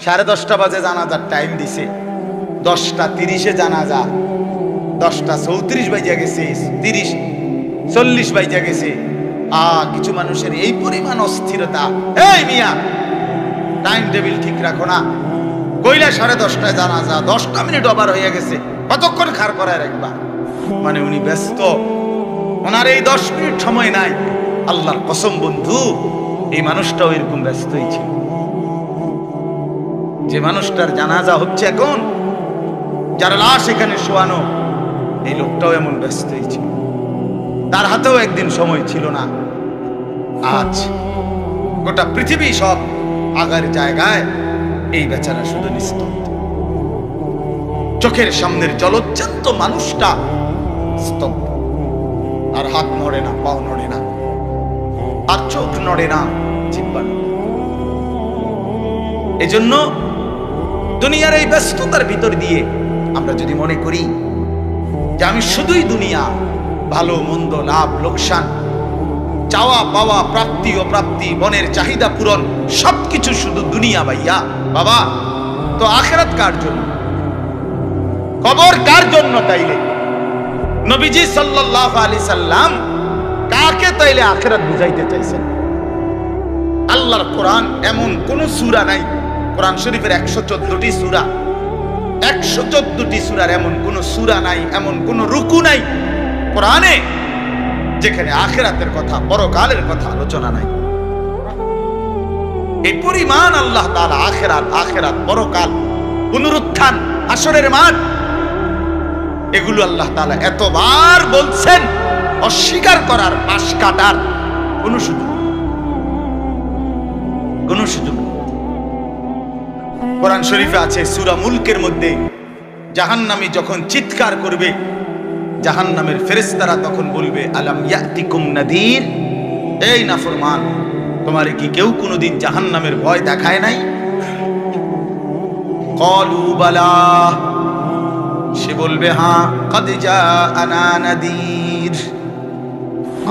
10:30 বাজে জানাজার টাইম দিছে, 10:30 জানাজা, 10:34 বাজে গেছে, 30:40 বাজে গেছে। কিছু মানুষের এই পরিমাণ অস্থিরতা। এই মিয়া, টাইম টেবিল ঠিক রাখো না, কইলা 10:30টায় জানাজা, 10টা মিনিট ওভার হয়ে গেছে, কতক্ষণ খাড় করায় রাখবা? মানে উনি ব্যস্ত, ওনার এই 10 মিনিট সময় নাই। আল্লাহর কসম বন্ধু, এই মানুষটাও এরকম ব্যস্তই ছিল। যে মানুষটার জানাজা হচ্ছে এখন, যার লাশ এখানে শোয়ানো, এই লোকটাও এমন ব্যস্তই ছিল। তার হাতেও একদিন সময় ছিল না। আজ গোটা পৃথিবী সব আগার জায়গায়, এই বেচারা শুধু নিস্তব্ধ। চোখের সামনের জলজ্জান্ত মানুষটা স্তব্ধ, আর হাত নড়ে না, পাও নড়ে না, আর চোখ নড়ে না, জিহ্বা নড়ে। এজন্য দুনিয়ার এই ব্যস্ততার ভিতর দিয়ে আমরা যদি মনে করি যে আমি শুধুই দুনিয়া, ভালো মন্দ, লাভ লোকসান, চাওয়া পাওয়া, প্রাপ্তি অপ্রাপ্তি, মনের চাহিদা পূরণ, সবকিছু শুধু দুনিয়া ভাইয়া, বাবা তো আখিরাত কার জন্য? কবর কার জন্য? তাইলে নবীজি সাল্লাল্লাহু আলাইহি সাল্লাম কাকে তাইলে আখিরাত বুঝাইতে চাইছেন? আল্লাহর কোরআন এমন কোন সূরা নাই, কোরআন শরীফের 114টি সূরা, 114টি সূরার এমন কোন সূরা নাই, এমন কোন রুকু নাই কোরআনে যেখানে আখিরাতের কথা, পরকালের কথা আলোচনা নাই। এই পরিমাণ আল্লাহ তাআলা আখিরাত, পরকাল, পুনরুত্থান, হাসরের মাঠ, এগুলো আল্লাহ তাআলা এতবার বলছেন, অস্বীকার করার, পাশ কাটার কোন সুযোগ কোরআন শরীফে আছে সূরা মুলকের মধ্যে, জাহান্নামী যখন চিৎকার করবে, জাহান্নামের ফেরেশতারা তখন বলবে, আলাম ইয়াতিকুম নাদির, এই নাফরমান, তোমারে কি কেউ কোনোদিন জাহান্নামের ভয় দেখায় নাই? ক্বালু বালা, সে বলবে হ্যাঁ, কাদ জাআনা নাদির,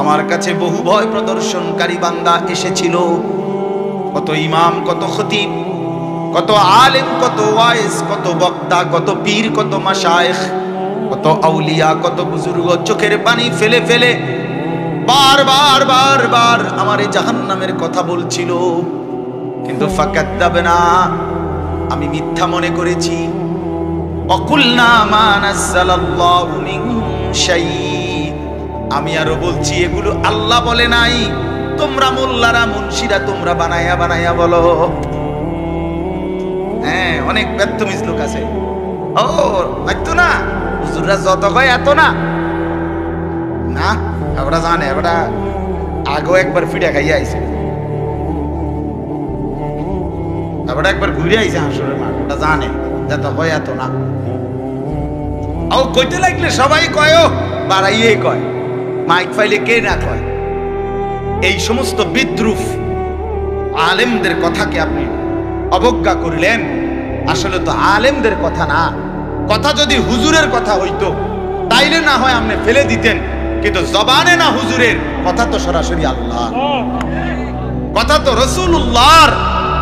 আমার কাছে বহু ভয় প্রদর্শনকারী বান্দা এসেছিল। কত ইমাম, কত খতিব, কত আলেম, কত ওয়াইজ, কত বক্তা, কত পীর, কত মাশায়েখ, কত আউলিয়া, কত বুজুর্গ চোখের পানি ফেলে ফেলে বারবার আমার এই জাহান্নামের কথা বলছিল, কিন্তু ফাকাদ্দাবনা, আমি মিথ্যা মনে করেছি। ওয়াকুলনা মা নাযালাল্লাহু মিন শাই, আমি আরো বলছি এগুলো আল্লাহ বলে নাই, তোমরা মোল্লারা, মুন্সিরা তোমরা বানায়া বলো। হ্যাঁ, অনেক ব্যর্থমিজ লোক আছে, ও হয়তো না, হুজুররা যত কয় এত না, না ওরা জানে, ওরা আগেও একবার ফিডা খাইয়া আইছে, ওরা একবার ঘুরে আইছে হাসরের মাঠ, ওটা জানে যত কয় এত না। ও কইতে লাগলে সবাই কয়, বাড়াইয়ে কয়, মাইক ফাইলে কে না কয়। এই সমস্ত বিদ্রুপ আলেমদের কথাকে আপনি অবজ্ঞা করলেন। আসলে তো আলেমদের কথা না, কথা যদি হুজুরের কথা হইতো তাইলে না হয় আপনি ফেলে দিতেন, কিন্তু জবানে না হুজুরের কথা, তো সরাসরি আল্লাহ কথা, তো রাসূলুল্লাহর,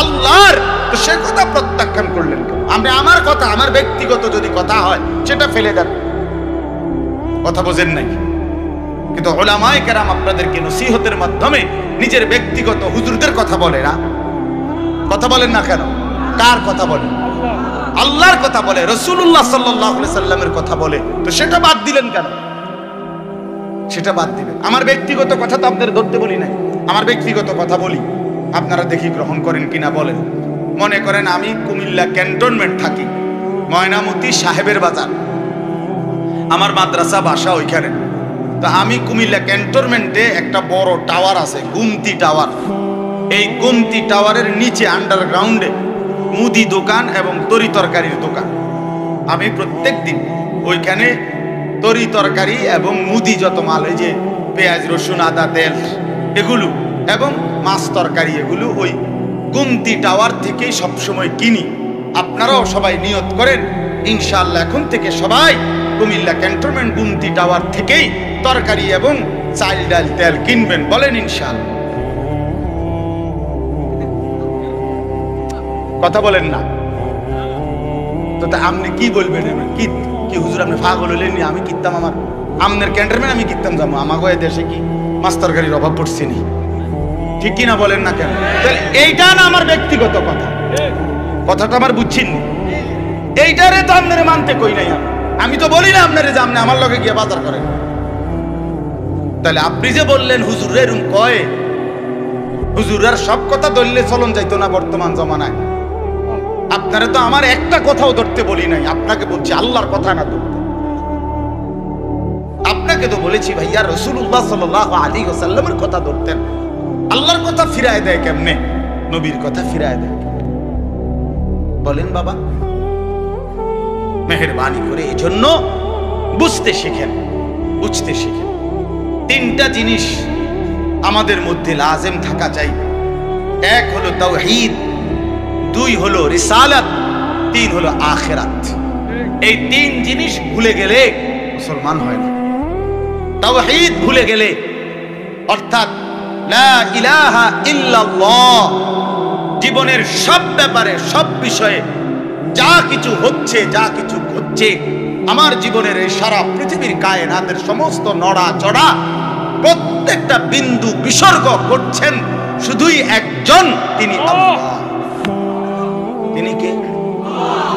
আল্লাহর, তো সে কথা প্রত্যাখ্যান করলেন কেন? আমরা আমার কথা, আমার ব্যক্তিগত যদি কথা হয় সেটা ফেলে দেন, কথা বোঝেন নাই। কিন্তু উলামায়ে কেরাম আপনাদেরকে নসিহতের মাধ্যমে নিজের ব্যক্তিগত হুজুরদের কথা বলে না, কথা বলেন না কেন? কার কথা বলে? আল্লাহর কথা বলে, রাসূলুল্লাহ সাল্লাল্লাহু আলাইহি সাল্লামের কথা বলে, তো সেটা বাদ দিলেন কেন? সেটা বাদ দিবেন। আমার ব্যক্তিগত কথা তো আপনাদের ধরতে বলি নাই, আমার ব্যক্তিগত কথা বলি, আপনারা দেখি গ্রহণ করেন কিনা বলেন। মনে করেন আমি কুমিল্লা ক্যান্টনমেন্ট থাকি, ময়নামতি সাহেবের বাজার, আমার মাদ্রাসা বাসা ওইখানে। তো আমি কুমিল্লা ক্যান্টনমেন্টে একটা বড় টাওয়ার আছে, গুমতি টাওয়ার। এই গুমতি টাওয়ারের নিচে আন্ডারগ্রাউন্ডে মুদি দোকান এবং তরি তরকারির দোকান। আমি প্রত্যেক দিন ওইখানে তরি তরকারি এবং মুদি যত মাল, এই যে পেঁয়াজ, রসুন, আদা, তেল এগুলো এবং মাছ তরকারি, এগুলো ওই গুমতি টাওয়ার থেকেই সবসময় কিনি। আপনারাও সবাই নিয়ত করেন ইনশাআল্লাহ এখন থেকে সবাই কুমিল্লা ক্যান্টনমেন্ট গুমতি টাওয়ার থেকেই তরকারি এবং চাল, ডাল, তেল কিনবেন, বলেন ইনশাআল্লাহ। কথা বলেন না তো। তা আপনি কি বলবেন? কি কি হুজুর আপনি পাগল হলেন? আমি কিনতাম আমার আমনের ক্যান্টারম্যান আমি কিনতাম যাবো। আমাকে দেশে কি মাস্টার গাড়ির অভাব পড়ছে নি? ঠিক কিনা বলেন না কেন? এইটা না আমার ব্যক্তিগত কথা, কথাটা আমার বুঝছেন নি? এইটারে তো আপনারে মানতে কই নাই। আমি তো বলি না আপনারে যে আপনি আমার লগে গিয়ে বাজার করেন। তাহলে আপনি যে বললেন হুজুর এরকম কয়, হুজুরার সব কথা ধরলে চলন যাইতো না বর্তমান জমানায়। আপনারা তো আমার একটা কথাও ধরতে বলি নাই, আপনাকে বলছি আল্লাহর কথা না ধরতে। আপনাকে তো বলেছি ভাইয়া রাসূলুল্লাহ সাল্লাল্লাহু আলাইহি ওয়াসাল্লামের কথা ধরতেন। আল্লাহর কথা ফিরায় দেয় কেমনে? নবীর কথা ফিরায় দেয় বলেন বাবা। মেহেরবানি করে এই জন্য বুঝতে শিখেন, বুঝতে শিখেন। তিনটা জিনিস আমাদের মধ্যে লাজেম থাকা চাই। এক হলো তাওহীদ, দুই হলো রিসালাত, তিন হলো আখিরাত। এই তিন জিনিস ভুলে গেলে মুসলমান হয় না। তাওহীদ ভুলে গেলে অর্থাৎ লা ইলাহা ইল্লাল্লাহ, জীবনের সব ব্যাপারে সব বিষয়ে যা কিছু হচ্ছে যা কিছু ঘটছে আমার জীবনের এই সারা পৃথিবীর কায়নাতের সমস্ত নড়া চড়া প্রত্যেকটা বিন্দু বিসর্গ করছেন শুধুই একজন, তিনি আল্লাহ। তিনি কে?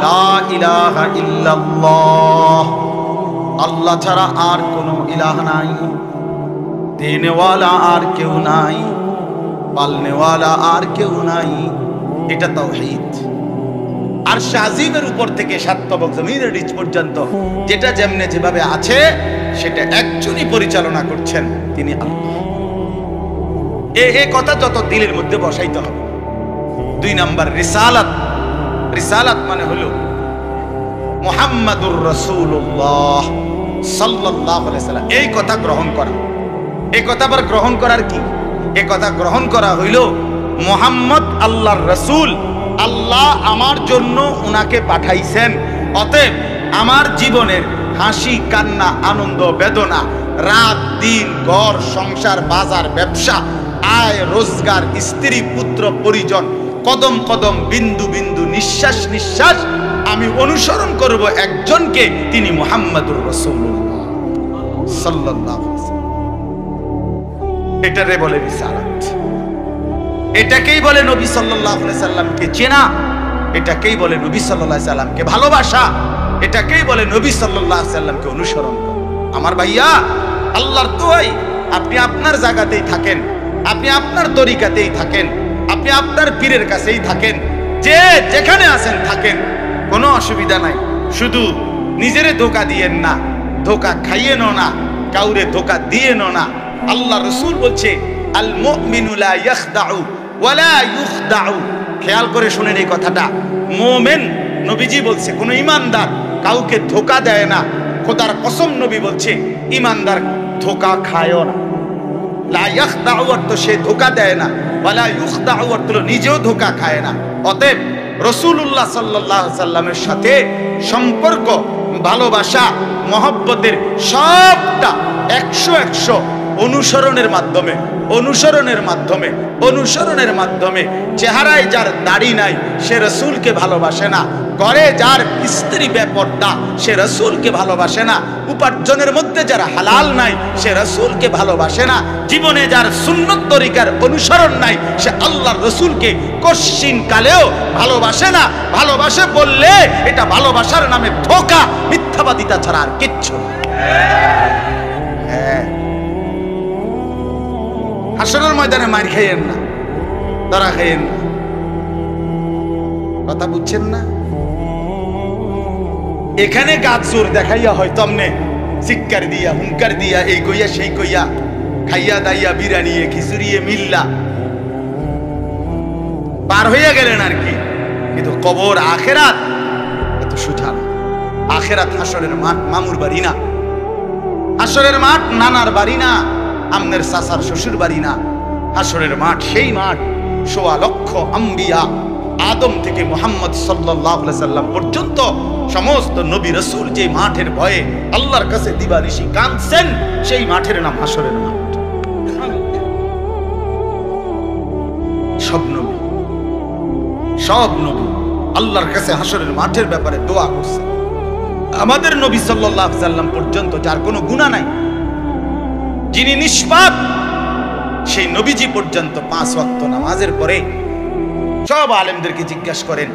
লা ইলাহা ইল্লাল্লাহ, আল্লাহ ছাড়া আর কোনো ইলাহ নাই, দেনেওয়ালা আর কেউ নাই, পালনেওয়ালা আর কেউ নাই। এটা তাওহীদ। আর শাজিমের উপর থেকে সাতবক জমিনের নিচ পর্যন্ত যেটা যেমনে যেভাবে আছে সেটা একজনই পরিচালনা করছেন, তিনি আল্লাহ। এই কথা যত দিলের মধ্যে বসাইতে হবে। দুই নাম্বার রিসালাত। রিসালাত মানে হলো মুহাম্মাদুর রাসূলুল্লাহ সাল্লাল্লাহু আলাইহি সাল্লাম, এই কথা গ্রহণ করা। এই কথা আবার গ্রহণ করার কি? এই কথা গ্রহণ করা হইল মুহাম্মদ আল্লাহর রাসূল, আল্লাহ আমার জন্য উনাকে পাঠাইছেন। অতএব আমার জীবনের হাসি কান্না আনন্দ বেদনা, রাত দিন, ঘর সংসার বাজার ব্যবসা, আয় রোজগার, স্ত্রী পুত্র পরিজন, কদম কদম বিন্দু বিন্দু নিঃশ্বাস নিঃশ্বাস আমি অনুসরণ করব একজনকে, তিনি মুহাম্মাদুর রাসূলুল্লাহ সাল্লাল্লাহু আলাইহি ওয়াসাল্লাম। এটারে বলে রিসালাত। এটাকেই বলে নবী সাল্লাল্লাহু আলাইহি সাল্লামকে চেনা, এটাকেই বলে নবী সাল্লাল্লাহু আলাইহি সাল্লামকে ভালোবাসা, এটাকেই বলে নবী সাল্লাল্লাহু আলাইহি সাল্লামকে অনুসরণ। আমার ভাইয়া, আল্লাহর দোয়াই আপনি আপনার জায়গাতেই থাকেন, আপনি আপনার তরিকাতেই থাকেন, আপনি আপনার পীরের কাছেই থাকেন, যে যেখানে আছেন থাকেন, কোনো অসুবিধা নাই। শুধু নিজেরে ধোঁকা দিয়েন না, ধোঁকা খাইয়েনও না, কাউরে ধোঁকা দিয়েনও না। আল্লাহ রাসূল বলছে আল মুমিনু লা ইয়াখদাউ ওয়ালা ইউখদাউ। খেয়াল করে শুনেন এই কথাটা। মুমিন, নবীজি বলছে, কোন ইমানদার কাউকে ধোঁকা দেয় না। খোদার কসম নবী বলছে ইমানদার ধোঁকা খায়ও না। লা ইয়াখদাউ অর্থ সে ধোঁকা দেয় না, ওয়ালা ইউখদাউ অর্থ নিজেও ধোঁকা খায় না। অতএব রাসূলুল্লাহ সাল্লাল্লাহু আলাইহি সাল্লামের সাথে সম্পর্ক, ভালোবাসা, মহব্বতের সবটা 100 অনুসরণের মাধ্যমে, অনুসরণের মাধ্যমে, অনুসরণের মাধ্যমে। চেহারায় যার দাড়ি নাই সে রাসূলকে ভালোবাসে না, ঘরে যার স্ত্রী বেপরদা সে রাসূলকে ভালোবাসে না, উপার্জনের মধ্যে যার হালাল নাই সে রাসূলকে ভালোবাসে না, জীবনে যার সুন্নত তরিকার অনুসরণ নাই সে আল্লাহর রাসূলকে কশিন কালেও ভালোবাসে না। ভালোবাসে বললে এটা ভালোবাসার নামে ধোঁকা, মিথ্যাবাদিতা ছাড়া আর কিচ্ছু না। হ্যাঁ, হাসরের ময়দানে মার খাইয়েন না, ধরা খাইয়েন না। কথা বুঝছেন না? এখানে গাছ জোর দেখাইয়া হয়তো আমনে চিৎকার দিয়া, হুঙ্কার দিয়া, এই কইয়া সেই কইয়া, খাইয়া দাইয়া, বিরানিয়ে খিচুড়িয়ে মিল্লা পার হইয়া গেলেন আর কি। কিন্তু কবর আখেরাত এত সোজা না। আখেরাত হাসরের মাঠ, মামুর বাড়ি না। হাসরের মাঠ নানার বাড়ি না, আমনের চাচার শ্বশুর বাড়ি না। হাসরের মাঠ সেই মাঠ, ১৬ লক্ষ আম্বিয়া, আদম থেকে মুহাম্মদ সাল্লাল্লাহু আলাইহি সাল্লাম পর্যন্ত সমস্ত নবী রাসূল যে মাঠের ভয়ে আল্লাহর কাছে দিবানিশি কাঁদছেন, সেই মাঠের নাম হাসরের মাঠ। সব নবী, সব নবী আল্লাহর কাছে হাসরের মাঠের ব্যাপারে দোয়া করছে। আমাদের নবী সাল্লাল্লাহু আলাইহি সাল্লাম পর্যন্ত যার কোনো গুনাহ নাই, যিনি নিষ্পাপ, সেই নবীজি পর্যন্ত 5 ওয়াক্ত নামাজের পরে সব আলেমদেরকে জিজ্ঞাসা করেন,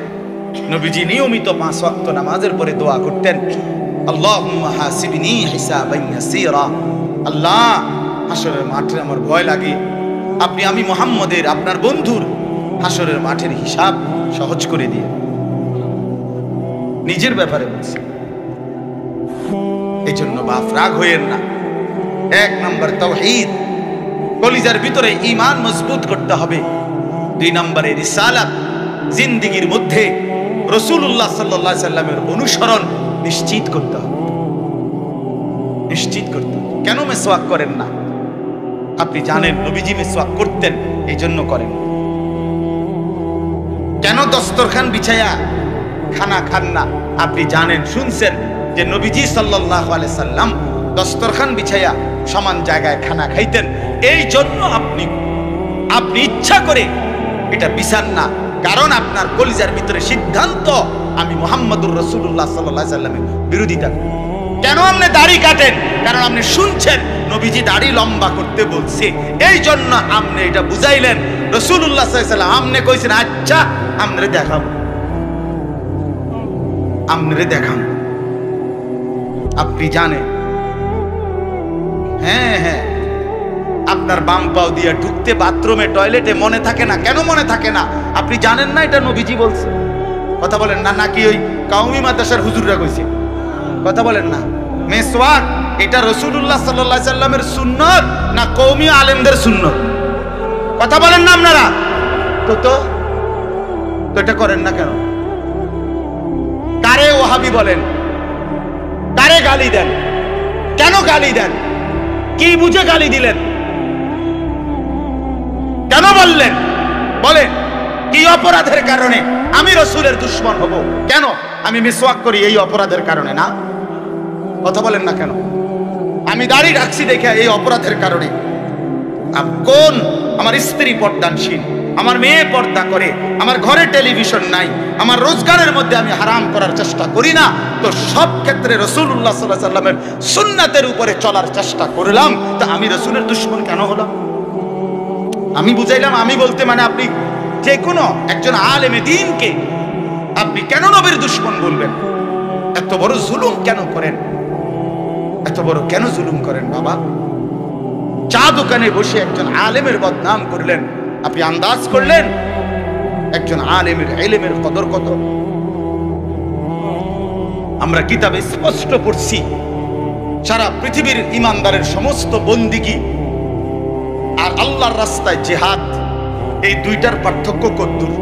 নবীজি নিয়মিত 5 ওয়াক্ত নামাজের পরে দোয়া করতেন, আল্লাহুম্মা হাসিবনি হিসাবান ইয়াসীরা, আল্লাহ হাসরের মাঠে আমার ভয় লাগে, আমি মুহাম্মদের আপনার বন্ধুর হাসরের মাঠের হিসাব সহজ করে দিয়ে। নিজের ব্যাপারে বলছি। এই জন্য বাপ রাগ হইেন না। 1 নম্বর তাওহীদ, কলিজার ভিতরে ঈমান মজবুত করতে হবে। 2 নম্বরে রিসালাত, জিন্দেগীর মধ্যে রাসূলুল্লাহ সাল্লাল্লাহু আলাইহি সাল্লামের অনুসরণ নিশ্চিত করতে হবে। নিশ্চিত করতে হবে। কেন মিসওয়াক করেন না? আপনি জানেন নবীজি মিসওয়াক করতেন, এই জন্য করেন। কেন দস্তরখান বিছায়া খানা খান না? আপনি জানেন, শুনছেন যে নবীজি সাল্লাল্লাহু আলাইহি সাল্লাম দস্তরখান বিছায়া সমান জায়গায় খানা খাইতেন, এই জন্য আপনি ইচ্ছা করে এটা বিছান না। কারণ আপনার কলিজার ভিতরে সিদ্ধান্ত আমি মুহাম্মদুর রাসূলুল্লাহ সাল্লাল্লাহু আলাইহি সাল্লামের বিরোধিতা করি। কেন আপনি দাড়ি কাটেন? কারণ আপনি শুনছেন নবীজি দাড়ি লম্বা করতে বলছে, এই জন্য আপনি এটা বুঝাইলেন। রাসূলুল্লাহ সাল্লাল্লাহু আলাইহি সাল্লাম আপনি কইছেন, আচ্ছা আমরে দেখাবো, আমরে দেখান। আপনি জানেন, হ্যাঁ, আপনার বাম পাও দিয়ে ঢুকতে বাথরুমে টয়লেটে মনে থাকে না। কেন মনে থাকে না? আপনি জানেন না এটা নবীজি বলছে। কথা বলেন না, নাকি ওই কাউমি মাদ্রাসার হুজুররা কইছে? কথা বলেন না। মিসওয়াক এটা রাসূলুল্লাহ সাল্লাল্লাহু আলাইহি সাল্লামের সুন্নাত না কওমি আলেমদের সুন্নাত? কথা বলেন না আপনারা। তো এটা করেন না কেন? কারে ওহাবি বলেন? কারে গালি দেন? কেন গালি দেন? কি বুঝে গালি দিলেন? কেন বললেন? বলেন কি অপরাধের কারণে আমি রাসূলের দুশমন হব? কেন? আমি মিসওয়াক করি এই অপরাধের কারণে না? কথা বলেন না কেন? আমি দাড়ি রাখছি দেখে এই অপরাধের কারণে? কোন আমার স্ত্রী পর্দানশীল, আমার মেয়ে পর্দা করে, আমার ঘরে টেলিভিশন নাই, আমার রোজগারের মধ্যে আমি হারাম করার চেষ্টা করি না, তো সব ক্ষেত্রে রাসূলুল্লাহ সাল্লাল্লাহু আলাইহি সাল্লামের সুন্নাতের উপরে চলার চেষ্টা করলাম, তা আমি রাসূলের দুশমন কেন হলাম? আমি বুঝাইলাম, আমি বলতে মানে আপনি যে কোনো একজন আলেমে দ্বীনকে আপনি কেন নবীর দুশমন বলবেন? এত বড় জুলুম কেন করেন? এত বড় কেন জুলুম করেন বাবা? চা দোকানে বসে একজন আলেমের বদনাম করলেন, আপনি আন্দাজ করলেন একজন আলেমের ইলমের কদর কত? আমরা কিতাবে স্পষ্ট পড়ছি, সারা পৃথিবীর ইমানদারের সমস্ত বন্দিগি আর আল্লাহর রাস্তায় জিহাদ, এই দুইটার পার্থক্য কতদূর?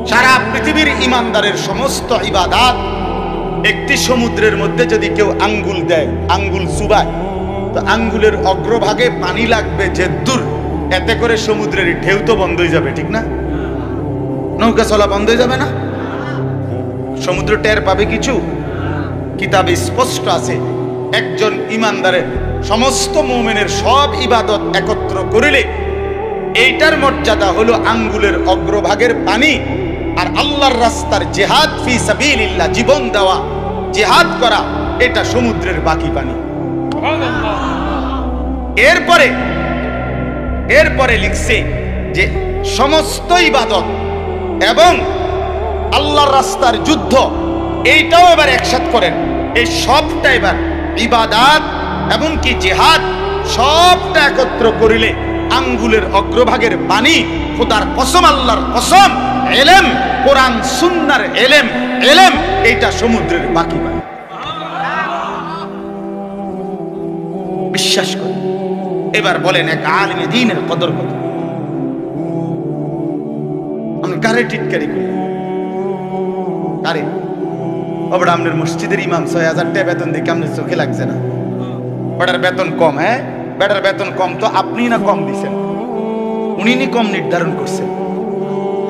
সারা পৃথিবীর ইমানদারের সমস্ত ইবাদত, একটি সমুদ্রের মধ্যে যদি কেউ আঙ্গুল দেয়, আঙ্গুল চুবায়, তো আঙ্গুলের অগ্রভাগে পানি লাগবে যে দূর, এতে করে সমুদ্রের ঢেউ তো বন্ধ হয়ে যাবে, ঠিক না? নৌকা চলা বন্ধ হয়ে যাবে না? সমুদ্র টের পাবে কিছু? কিতাবে স্পষ্ট আছে, একজন ইমানদারের সমস্ত মুমিনের সব ইবাদত একত্র করিলে এইটার মর্যাদা হলো আঙ্গুলের অগ্রভাগের পানি। আর আল্লাহর রাস্তার জিহাদ ফি সাবিলিল্লাহ, জীবন দেওয়া, জিহাদ করা, এটা সমুদ্রের বাকি পানি। এরপরে লিখছে যে সমস্ত ইবাদত এবং আল্লাহর রাস্তার যুদ্ধ, এইটাও এবার একসাথ করেন। এই সবটা এবার ইবাদত এবং কি জিহাদ সবটা একত্র করিলে আঙ্গুলের অগ্রভাগের পানি, খোদার কসম, আল্লাহর কসম, ইলম, কোরআন সুন্নাহর ইলম, এইটা সমুদ্রের বাকি পানি। বিশ্বাস করেন। এবার বলেন এক আলেমে দ্বীনের কদর কত? আমি কারে টিটকারি করি? কারে? ওটা আপনার মসজিদের ইমাম ৬০০০ টাকা বেতন দিয়ে কেমন চোখে লাগছে না? বেটার বেতন কম। হ্যাঁ, বেটার বেতন কম তো আপনি না কম দিছেন, উনি নি কম নির্ধারণ করছেন,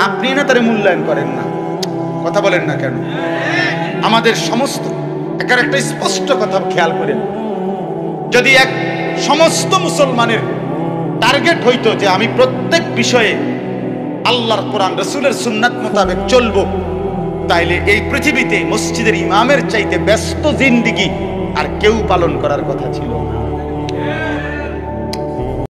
আপনি না তারে মূল্যায়ন করেন না। কথা বলেন না কেন? আমাদের সমস্ত একটা স্পষ্ট কথা খেয়াল করেন, যদি এক সমস্ত মুসলমানের টার্গেট হইতো যে আমি প্রত্যেক বিষয়ে আল্লাহর কোরআন রাসূলের সুন্নাত মোতাবেক চলবো, তাইলে এই পৃথিবীতে মসজিদের ইমামের চাইতে ব্যস্ত জিন্দেগি আর কেউ পালন করার কথা ছিল না।